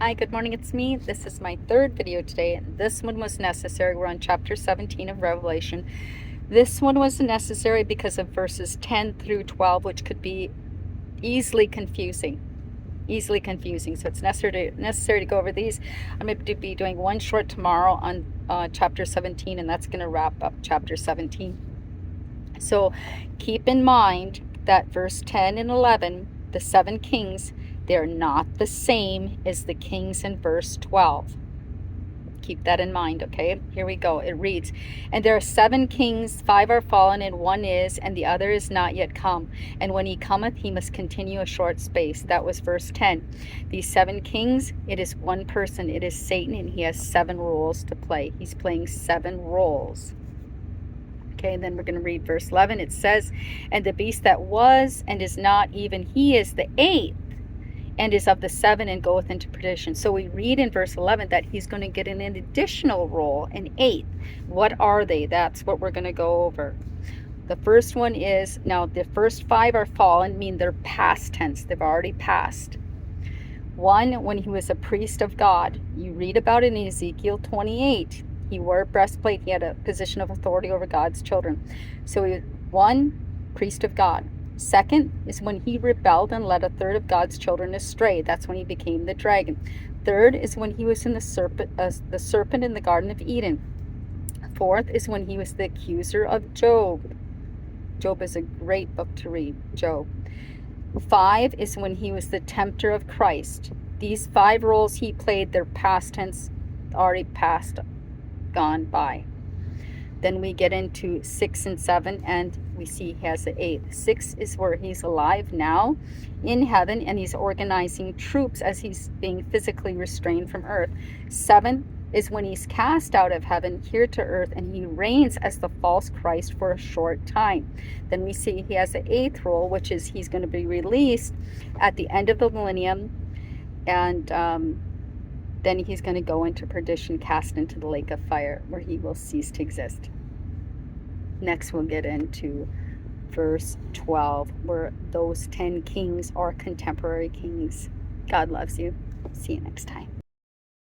Hi, good morning, it's me. This is my third video today. This one was necessary. We're on chapter 17 of Revelation. This one was necessary because of verses 10 through 12, which could be easily confusing. So it's necessary to go over these. I'm going to be doing one short tomorrow on chapter 17, and that's going to wrap up chapter 17. So keep in mind that verse 10 and 11, the 7 kings, they're not the same as the kings in verse 12. Keep that in mind, okay? Here we go. It reads, "And there are 7 kings, 5 are fallen, and 1 is, and the other is not yet come. And when he cometh, he must continue a short space." That was verse 10. These 7 kings, it is one person. It is Satan, and he has 7 roles to play. He's playing 7 roles. Okay, and then we're going to read verse 11. It says, "And the beast that was and is not, even he is the 8th, and is of the 7, and goeth into perdition." So we read in verse 11 that he's going to get an additional role, an 8th. What are they? That's what we're going to go over. The first one is, now the first 5 are fallen, mean they're past tense. They've already passed. 1, when he was a priest of God. You read about it in Ezekiel 28. He wore a breastplate. He had a position of authority over God's children. So he was 1, priest of God. 2nd is when he rebelled and led a third of God's children astray. That's when he became the dragon. 3rd is when he was in the serpent in the Garden of Eden. 4th is when he was the accuser of Job. Job is a great book to read, Job. 5 is when he was the tempter of Christ. These 5 roles he played, they're past tense, already passed, gone by. Then we get into 6 and 7, and we see he has the 8th. 6 is where he's alive now in heaven, and he's organizing troops as he's being physically restrained from earth. 7 is when he's cast out of heaven here to earth, and he reigns as the false Christ for a short time. Then we see he has the 8th role, which is he's going to be released at the end of the millennium, and then he's going to go into perdition, cast into the lake of fire, where he will cease to exist. Next, we'll get into verse 12, where those 10 kings are contemporary kings. God loves you. See you next time.